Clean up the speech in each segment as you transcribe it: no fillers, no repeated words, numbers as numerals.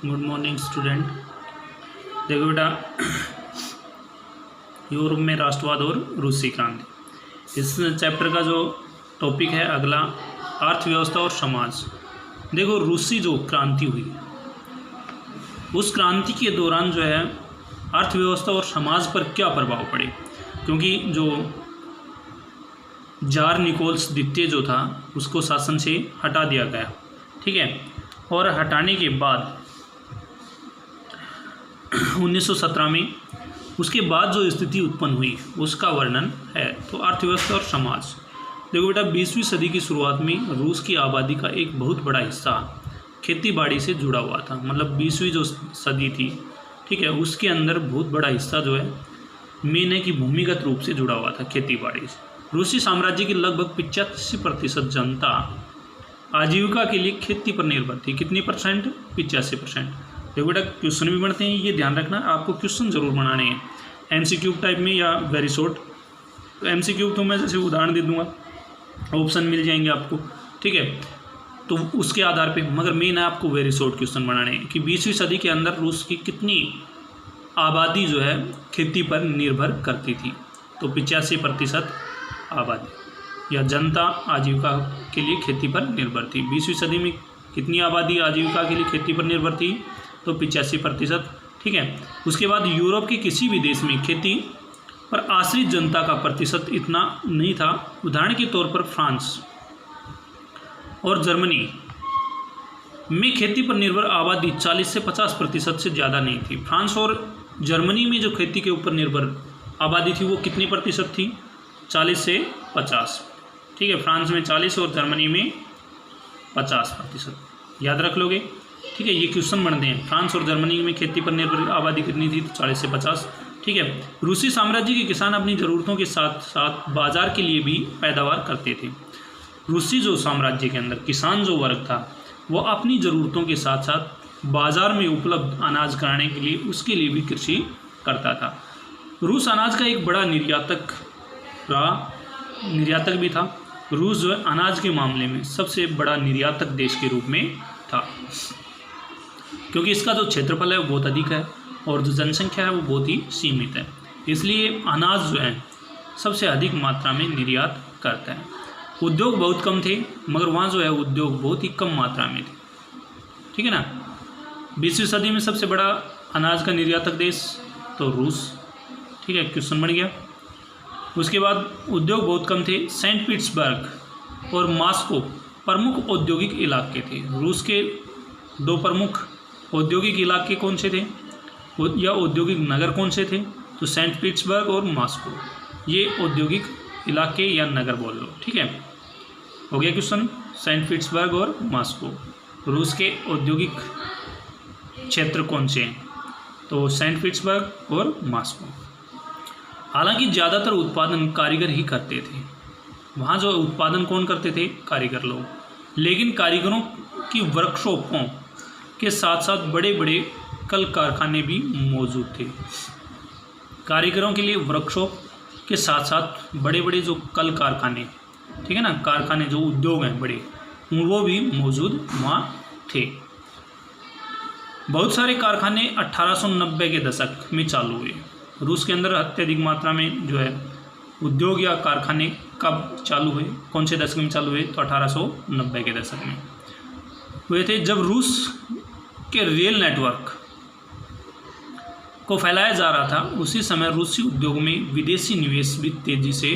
Good morning student. देखो बेटा, Europe में राष्ट्रवाद और रूसी क्रांति, इस चैप्टर का जो टॉपिक है अगला, अर्थव्यवस्था और समाज। देखो, रूसी जो क्रांति हुई, उस क्रांति के दौरान जो है अर्थव्यवस्था और समाज पर क्या प्रभाव पड़े, क्योंकि जो जार निकोल्स द्वितीय जो था उसको शासन से हटा दिया गया, ठीक है। और हटाने के बाद 1917 में उसके बाद जो स्थिति उत्पन्न हुई उसका वर्णन है। तो अर्थव्यवस्था और समाज। देखो बेटा, 20वीं सदी की शुरुआत में रूस की आबादी का एक बहुत बड़ा हिस्सा खेती बाड़ी से जुड़ा हुआ था। मतलब 20वीं जो सदी थी, ठीक है, उसके अंदर बहुत बड़ा हिस्सा जो है मेन है कि भूमिगत रूप से जुड़ा हुआ था खेती बाड़ी से। रूसी साम्राज्य की लगभग 85% जनता आजीविका के लिए खेती पर निर्भर थी। कितनी परसेंट? 85%। देखो बेटा, क्वेश्चन भी बनते हैं, ये ध्यान रखना, आपको क्वेश्चन जरूर बनाने हैं एमसीक्यू टाइप में या वेरी शॉर्ट। तो एमसीक्यू तो मैं जैसे उदाहरण दे दूंगा, ऑप्शन मिल जाएंगे आपको, ठीक है, तो उसके आधार पे, मगर मेन है आपको वेरी शॉर्ट क्वेश्चन बनाने हैं कि 20वीं सदी के अंदर रूस की कितनी आबादी जो है खेती पर निर्भर करती थी। तो 85% आबादी या जनता आजीविका के लिए खेती पर निर्भर थी। 20वीं सदी में कितनी आबादी आजीविका के लिए खेती पर निर्भर थी? तो 85%, ठीक है। उसके बाद यूरोप के किसी भी देश में खेती पर आश्रित जनता का प्रतिशत इतना नहीं था। उदाहरण के तौर पर फ्रांस और जर्मनी में खेती पर निर्भर आबादी 40 से 50% से ज़्यादा नहीं थी। फ्रांस और जर्मनी में जो खेती के ऊपर निर्भर आबादी थी वो कितनी प्रतिशत थी? 40 से 50, ठीक है। फ्रांस में 40 और जर्मनी में 50%, याद रख लोगे, ठीक है। ये क्वेश्चन बनते हैं, फ्रांस और जर्मनी में खेती पर निर्भर आबादी कितनी थी? तो 40 से 50, ठीक है। रूसी साम्राज्य के किसान अपनी ज़रूरतों के साथ साथ बाजार के लिए भी पैदावार करते थे। रूसी जो साम्राज्य के अंदर किसान जो वर्ग था वो अपनी ज़रूरतों के साथ साथ बाजार में उपलब्ध अनाज कराने के लिए उसके लिए भी कृषि करता था। रूस अनाज का एक बड़ा निर्यातक भी था। रूस जो है अनाज के मामले में सबसे बड़ा निर्यातक देश के रूप में था, क्योंकि इसका जो क्षेत्रफल है वो बहुत अधिक है और जो जनसंख्या है वो बहुत ही सीमित है, इसलिए अनाज जो है सबसे अधिक मात्रा में निर्यात करता है। उद्योग बहुत कम थे, मगर वहाँ जो है उद्योग बहुत ही कम मात्रा में थे, ठीक है ना। 20वीं सदी में सबसे बड़ा अनाज का निर्यातक देश तो रूस, ठीक है, क्वेश्चन बन गया। उसके बाद उद्योग बहुत कम थे। सेंट पीटर्सबर्ग और मॉस्को प्रमुख औद्योगिक इलाके थे। रूस के 2 प्रमुख औद्योगिक इलाके कौन से थे या औद्योगिक नगर कौन से थे? तो सेंट पीटर्सबर्ग और मॉस्को, ये औद्योगिक इलाके या नगर बोल लो, ठीक है। हो गया क्वेश्चन, सेंट पीटर्सबर्ग और मॉस्को रूस के औद्योगिक क्षेत्र कौन से हैं? तो सेंट पीटर्सबर्ग और मॉस्को। हालांकि ज़्यादातर उत्पादन कारीगर ही करते थे। वहाँ जो उत्पादन कौन करते थे? कारीगर लोग। लेकिन कारीगरों की वर्कशॉपों के साथ साथ बड़े बड़े कल कारखाने भी मौजूद थे। कारीगरों के लिए वर्कशॉप के साथ साथ बड़े बड़े जो कल कारखाने, ठीक है ना, कारखाने जो उद्योग हैं बड़े, वो भी मौजूद वहाँ थे। बहुत सारे कारखाने 1890 के दशक में चालू हुए। रूस के अंदर अत्यधिक मात्रा में जो है उद्योग या कारखाने कब चालू हुए, कौन से दशक में चालू हुए? तो 1890 के दशक में हुए थे, जब रूस के रेल नेटवर्क को फैलाया जा रहा था। उसी समय रूसी उद्योग में विदेशी निवेश भी तेजी से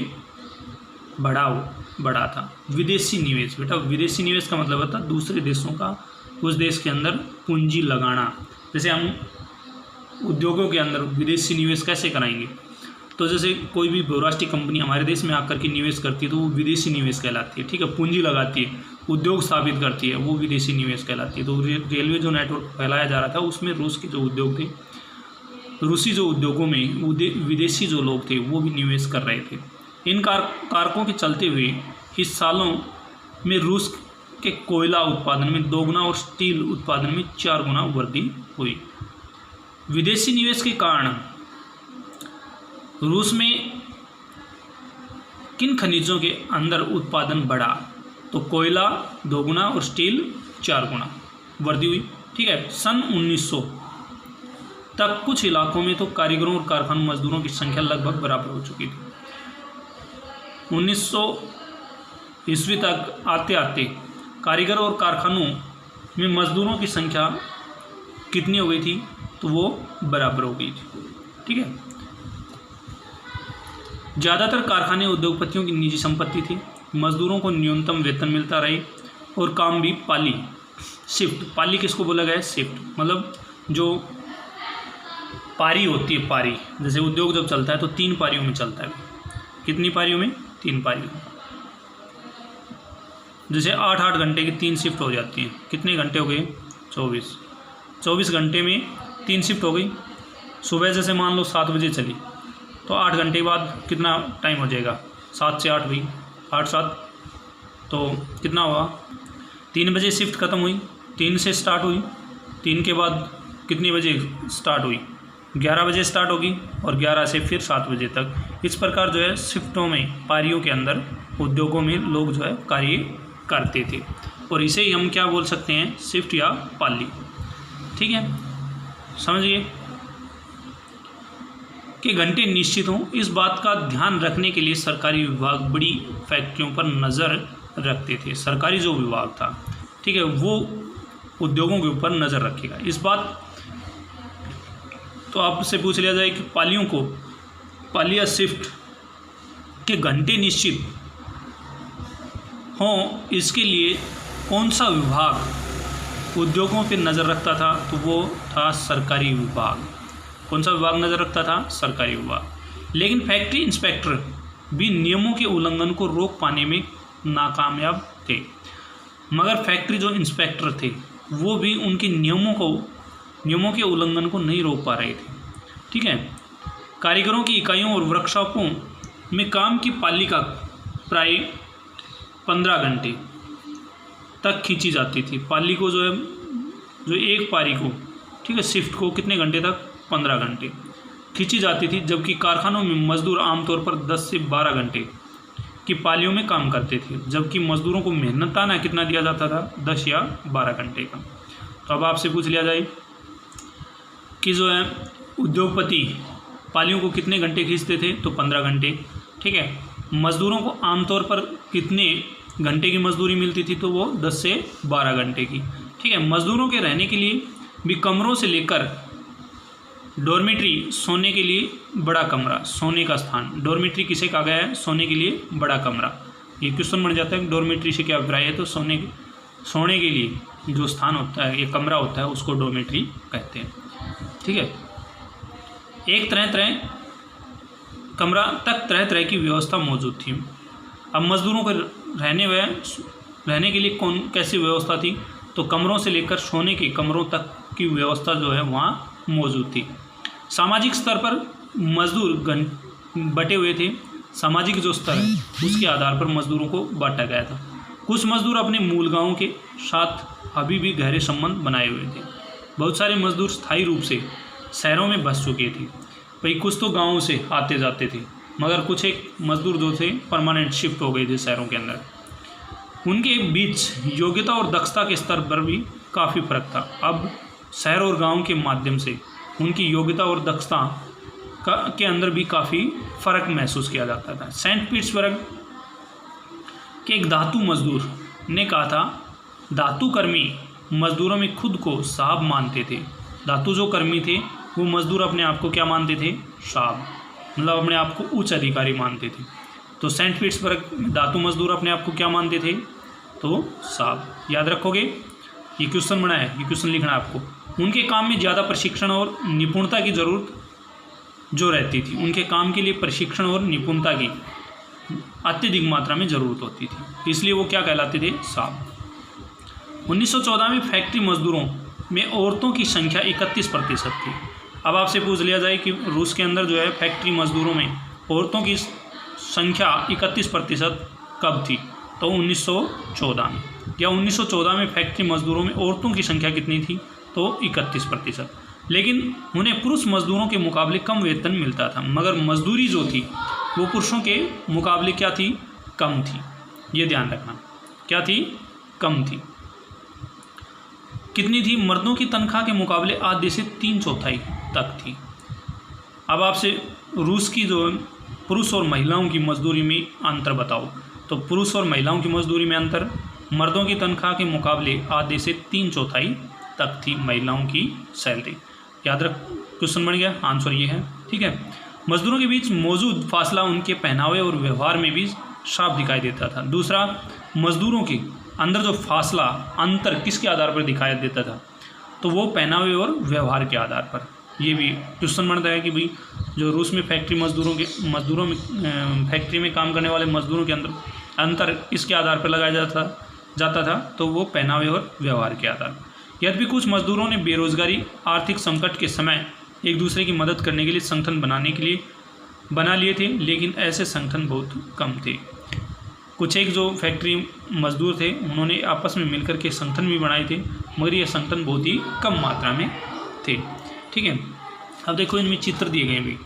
बढ़ा था। विदेशी निवेश, बेटा विदेशी निवेश का मतलब होता है दूसरे देशों का उस देश के अंदर पूंजी लगाना। जैसे हम उद्योगों के अंदर विदेशी निवेश कैसे कराएंगे? तो जैसे कोई भी बहुराष्ट्रीय कंपनी हमारे देश में आकर के निवेश करती है तो वो विदेशी निवेश कहलाती है, ठीक है। पूंजी लगाती है, उद्योग स्थापित करती है, वो विदेशी निवेश कहलाती है। तो रेलवे जो नेटवर्क फैलाया जा रहा था उसमें रूस के जो उद्योग थे, रूसी जो उद्योगों में विदेशी जो लोग थे वो भी निवेश कर रहे थे। इन कारकों के चलते हुए इस सालों में रूस के कोयला उत्पादन में 2 गुना और स्टील उत्पादन में 4 गुना वृद्धि हुई। विदेशी निवेश के कारण रूस में किन खनिजों के अंदर उत्पादन बढ़ा? तो कोयला 2 गुना और स्टील 4 गुना वृद्धि हुई। ठीक है। सन 1900 तक कुछ इलाकों में तो कारीगरों और कारखाना मजदूरों की संख्या लगभग बराबर हो चुकी थी। 1900 ईस्वी तक आते आते कारीगरों और कारखानों में मजदूरों की संख्या कितनी हो गई थी, तो वो बराबर हो गई थी। ठीक है। ज़्यादातर कारखाने उद्योगपतियों की निजी संपत्ति थी। मजदूरों को न्यूनतम वेतन मिलता रहे और काम भी पाली, शिफ्ट, पाली किसको बोला गया है, शिफ्ट, मतलब जो पारी होती है, पारी, जैसे उद्योग जब चलता है तो 3 पारियों में चलता है। कितनी पारियों में, 3 पारियों में। जैसे 8-8 घंटे की 3 शिफ्ट हो जाती हैं। कितने घंटे हो गए, 24 घंटे में 3 शिफ्ट हो गई। सुबह जैसे मान लो 7 बजे चली तो 8 घंटे बाद कितना टाइम हो जाएगा, 7 से 8 हुई, 8-7 तो कितना हुआ, 3 बजे शिफ्ट ख़त्म हुई, 3 से स्टार्ट हुई, 3 के बाद कितने बजे स्टार्ट हुई, 11 बजे स्टार्ट होगी और 11 से फिर 7 बजे तक। इस प्रकार जो है शिफ्टों में, पारियों के अंदर उद्योगों में लोग जो है कार्य करते थे और इसे ही हम क्या बोल सकते हैं, शिफ्ट या पाली। ठीक है, समझिए कि घंटे निश्चित हों। इस बात का ध्यान रखने के लिए सरकारी विभाग बड़ी फैक्ट्रियों पर नज़र रखते थे। सरकारी जो विभाग था, ठीक है, वो उद्योगों के ऊपर नज़र रखेगा। इस बात तो आपसे पूछ लिया जाए कि पालियों को, पाली या शिफ्ट के घंटे निश्चित हों, इसके लिए कौन सा विभाग उद्योगों पर नज़र रखता था, तो वो था सरकारी विभाग। कौन सा विभाग नज़र रखता था, सरकारी विभाग। लेकिन फैक्ट्री इंस्पेक्टर भी नियमों के उल्लंघन को रोक पाने में नाकामयाब थे। मगर फैक्ट्री जो इंस्पेक्टर थे वो भी उनके नियमों के उल्लंघन को नहीं रोक पा रहे थे। ठीक है। कारीगरों की इकाइयों और वर्कशॉपों में काम की पाली का प्राय 15 घंटे तक खींची जाती थी। पाली को जो है, जो एक पारी को, ठीक है, शिफ्ट को कितने घंटे तक, 15 घंटे खींची जाती थी। जबकि कारखानों में मजदूर आमतौर पर 10 से 12 घंटे की पालियों में काम करते थे, जबकि मजदूरों को मेहनताना कितना दिया जाता था, 10 या 12 घंटे का। तो अब आपसे पूछ लिया जाए कि जो है उद्योगपति पालियों को कितने घंटे खींचते थे, तो 15 घंटे। ठीक है। मजदूरों को आमतौर पर कितने घंटे की मजदूरी मिलती थी, तो वो 10 से 12 घंटे की। ठीक है। मजदूरों के रहने के लिए भी कमरों से लेकर डॉर्मेट्री, सोने के लिए बड़ा कमरा, सोने का स्थान, डॉर्मेट्री किसे कहा गया है, सोने के लिए बड़ा कमरा। ये क्वेश्चन बन जाता है डॉर्मेट्री से क्या अभिप्राय है, तो सोने के लिए जो स्थान होता है, ये कमरा होता है, उसको डॉर्मेट्री कहते हैं। ठीक है। एक तरह कमरा तक तरह तरह की व्यवस्था मौजूद थी। अब मजदूरों को रहने के लिए कैसी व्यवस्था थी, तो कमरों से लेकर सोने के कमरों तक की व्यवस्था जो है वहाँ मौजूद थी। सामाजिक स्तर पर मजदूर बटे हुए थे। सामाजिक जो स्तर है उसके आधार पर मजदूरों को बांटा गया था। कुछ मजदूर अपने मूल गांवों के साथ अभी भी गहरे संबंध बनाए हुए थे। बहुत सारे मजदूर स्थायी रूप से शहरों में बस चुके थे। भाई कुछ तो गाँवों से आते जाते थे, मगर कुछ एक मजदूर जो थे परमानेंट शिफ्ट हो गए थे शहरों के अंदर। उनके बीच योग्यता और दक्षता के स्तर पर भी काफ़ी फर्क था। अब शहर और गांव के माध्यम से उनकी योग्यता और दक्षता के अंदर भी काफ़ी फर्क महसूस किया जाता था। सेंट पीटर्सबर्ग के एक धातु मजदूर ने कहा था, धातु कर्मी मजदूरों में खुद को साहब मानते थे। धातु जो कर्मी थे वो मजदूर अपने आप को क्या मानते थे, साहब, मतलब अपने आप को उच्च अधिकारी मानते थे। तो सेंट पीटर्सबर्ग धातु मजदूर अपने आप को क्या मानते थे, तो साहब। याद रखोगे, ये क्वेश्चन बना है, ये क्वेश्चन लिखना है आपको। उनके काम में ज़्यादा प्रशिक्षण और निपुणता की ज़रूरत जो रहती थी, उनके काम के लिए प्रशिक्षण और निपुणता की अत्यधिक मात्रा में ज़रूरत होती थी, इसलिए वो क्या कहलाते थे, साहब। 1914 में फैक्ट्री मजदूरों में औरतों की संख्या 31% थी। अब आपसे पूछ लिया जाए कि रूस के अंदर जो है फैक्ट्री मजदूरों में औरतों की संख्या 31% कब थी, तो 1914 में। या 1914 में फैक्ट्री मजदूरों में औरतों की संख्या कितनी थी, तो 31%। लेकिन उन्हें पुरुष मजदूरों के मुकाबले कम वेतन मिलता था, मगर मजदूरी जो थी वो पुरुषों के मुकाबले क्या थी, कम थी। ये ध्यान रखना, क्या थी, कम थी। कितनी थी? मर्दों की तनख्वाह के मुकाबले आधे से 3/4 तक थी। अब आपसे रूस की जो पुरुष और महिलाओं की मजदूरी में अंतर बताओ। तो पुरुष और महिलाओं की मजदूरी में अंतर, मर्दों की तनख्वाह के मुकाबले आधे से 3/4 तक थी महिलाओं की सैलरी। याद रख, क्वेश्चन बन गया, आंसर ये है। ठीक है, मजदूरों के बीच मौजूद फासला उनके पहनावे और व्यवहार में भी साफ दिखाई देता था। दूसरा, मजदूरों के अंदर जो फासला अंतर किसके आधार पर दिखाई देता था? तो वो पहनावे और व्यवहार के आधार पर। ये भी क्वेश्चन बनता है कि भाई जो रूस में मजदूरों में फैक्ट्री में काम करने वाले मजदूरों के अंदर अंतर इसके आधार पर लगाया जाता था, तो वो पहनावे और व्यवहार के आधार पर। यद्यपि कुछ मजदूरों ने बेरोजगारी, आर्थिक संकट के समय एक दूसरे की मदद करने के लिए संगठन बना लिए थे, लेकिन ऐसे संगठन बहुत कम थे। कुछ एक जो फैक्ट्री मजदूर थे उन्होंने आपस में मिलकर के संगठन भी बनाए थे, मगर ये संगठन बहुत ही कम मात्रा में थे। ठीक है, अब देखो इनमें चित्र दिए गए भी।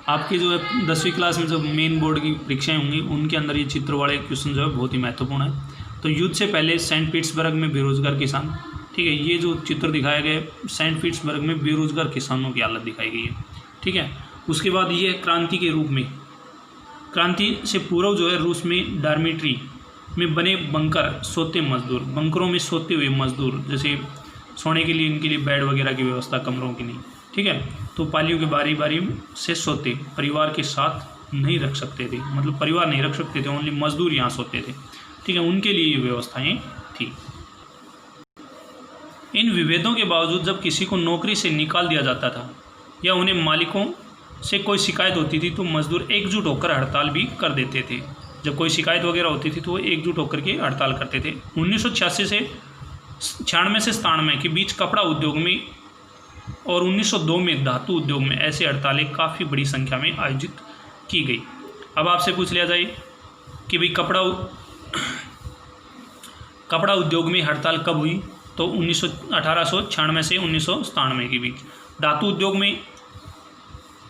आपकी जो है 10वीं क्लास में जो मेन बोर्ड की परीक्षाएं होंगी उनके अंदर ये चित्र वाले क्वेश्चन जो है बहुत ही महत्वपूर्ण है। तो युद्ध से पहले सेंट पीटर्सबर्ग में बेरोजगार किसान। ठीक है, ये जो चित्र दिखाया गया है सेंट पीटर्सबर्ग में बेरोजगार किसानों की हालत दिखाई गई है। ठीक है, उसके बाद ये क्रांति के रूप में, क्रांति से पूर्व जो है रूस में डॉर्मेट्री में बने बंकर, सोते मजदूर, बंकरों में सोते हुए मजदूर, जैसे सोने के लिए इनके लिए बेड वगैरह की व्यवस्था कमरों की नहीं। ठीक है, तो पालियों के बारी बारी से सोते, परिवार के साथ नहीं रख सकते थे, मतलब परिवार नहीं रख सकते थे, ओनली मजदूर यहाँ सोते थे। ठीक है, उनके लिए ये व्यवस्थाएं थी। इन विभेदों के बावजूद जब किसी को नौकरी से निकाल दिया जाता था या उन्हें मालिकों से कोई शिकायत होती थी तो मजदूर एकजुट होकर हड़ताल भी कर देते थे। जब कोई शिकायत वगैरह होती थी तो वो एकजुट होकर के हड़ताल करते थे। 1986 से 97 के बीच कपड़ा उद्योग में और 1902 में धातु उद्योग में ऐसे हड़तालें काफ़ी बड़ी संख्या में आयोजित की गई। अब आपसे पूछ लिया जाए कि भाई कपड़ा उद्योग में हड़ताल कब हुई? तो 1896 से 1997 के बीच। धातु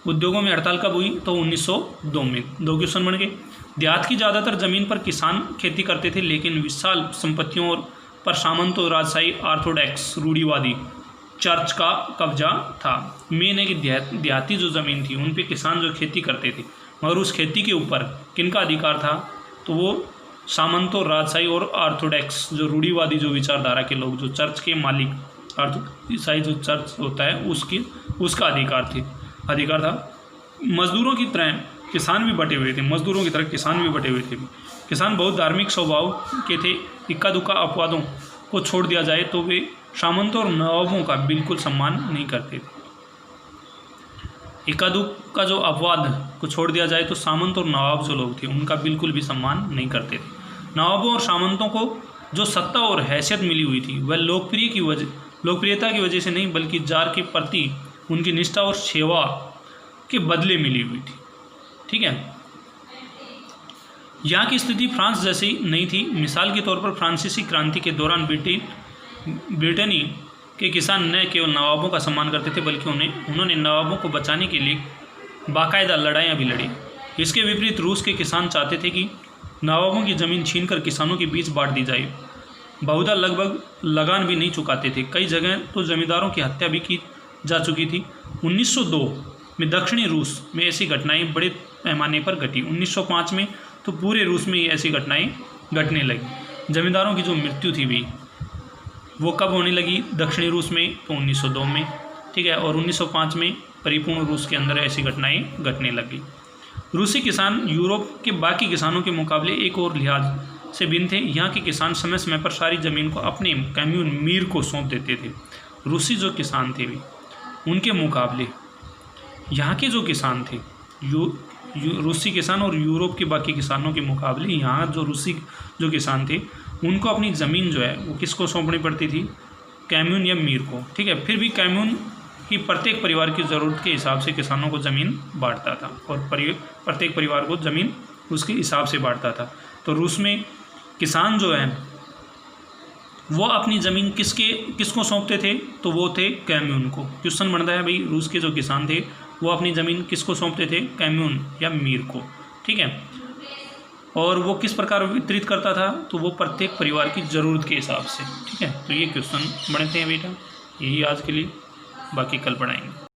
उद्योगों में हड़ताल कब हुई? तो 1902 में। 2 क्वेश्चन बन गए। देहात की ज़्यादातर ज़मीन पर किसान खेती करते थे, लेकिन विशाल संपत्तियों पर सामंत और राजशाही ऑर्थोडॉक्स रूढ़िवादी चर्च का कब्जा था। मेन है कि देहाती जो ज़मीन थी उन पे किसान जो खेती करते थे, मगर उस खेती के ऊपर किनका अधिकार था? तो वो सामंतों, राजशाही और ऑर्थोडॉक्स जो रूढ़िवादी जो विचारधारा के लोग, जो चर्च के मालिक, ईसाई जो चर्च होता है उसका अधिकार था। मजदूरों की तरह किसान भी बटे हुए थे, किसान बहुत धार्मिक स्वभाव के थे। इक्का दुक्का अपवादों को छोड़ दिया जाए तो वे सामंतों और नवाबों का बिल्कुल सम्मान नहीं करते थे। इक्का दुक्का जो अपवाद को छोड़ दिया जाए तो सामंत और नवाब जो लोग थे उनका बिल्कुल भी सम्मान नहीं करते थे। नवाबों और सामंतों को जो सत्ता और हैसियत मिली हुई थी वह लोकप्रियता की वजह से नहीं, बल्कि जार के प्रति उनकी निष्ठा और सेवा के बदले मिली हुई थी। ठीक है, यहाँ की स्थिति फ्रांस जैसी नहीं थी। मिसाल के तौर पर फ्रांसीसी क्रांति के दौरान ब्रिटेनी के किसान न केवल नवाबों का सम्मान करते थे, बल्कि उन्होंने नवाबों को बचाने के लिए बाकायदा लड़ाइयाँ भी लड़ी। इसके विपरीत रूस के किसान चाहते थे कि नवाबों की ज़मीन छीनकर किसानों के बीच बांट दी जाए। बहुधा लगभग लगान भी नहीं चुकाते थे। कई जगह तो जमींदारों की हत्या भी की जा चुकी थी। 1902 में दक्षिणी रूस में ऐसी घटनाएं बड़े पैमाने पर घटी। 1905 में तो पूरे रूस में ऐसी घटनाएं घटने लगी। जमींदारों की जो मृत्यु थी भी वो कब होने लगी? दक्षिणी रूस में, तो 1902 में। ठीक है, और 1905 में परिपूर्ण रूस के अंदर ऐसी घटनाएं घटने लगी। रूसी किसान यूरोप के बाकी किसानों के मुकाबले एक और लिहाज से भिन्न थे। यहाँ के किसान समय समय पर सारी ज़मीन को अपने कम्यून मीर को सौंप देते थे। रूसी जो किसान थे भी उनके मुकाबले यहाँ के जो किसान थे, रूसी किसान और यूरोप के बाकी किसानों के मुकाबले यहाँ जो रूसी जो किसान थे उनको अपनी ज़मीन जो है वो किसको सौंपनी पड़ती थी? कम्यून या मीर को। ठीक है, फिर भी कम्यून की प्रत्येक परिवार की ज़रूरत के हिसाब से किसानों को ज़मीन बांटता था और प्रत्येक परिवार को ज़मीन उसके हिसाब से बांटता था। तो रूस में किसान जो है वो अपनी ज़मीन किसको सौंपते थे? तो वो थे कम्यून को। क्वेश्चन बनता है भाई रूस के जो किसान थे वो अपनी ज़मीन किसको सौंपते थे? कम्यून या मीर को। ठीक है, और वो किस प्रकार वितरित करता था, तो वो प्रत्येक परिवार की ज़रूरत के हिसाब से। ठीक है, तो ये क्वेश्चन बनते हैं बेटा, यही आज के लिए, बाकी कल पढ़ाएंगे।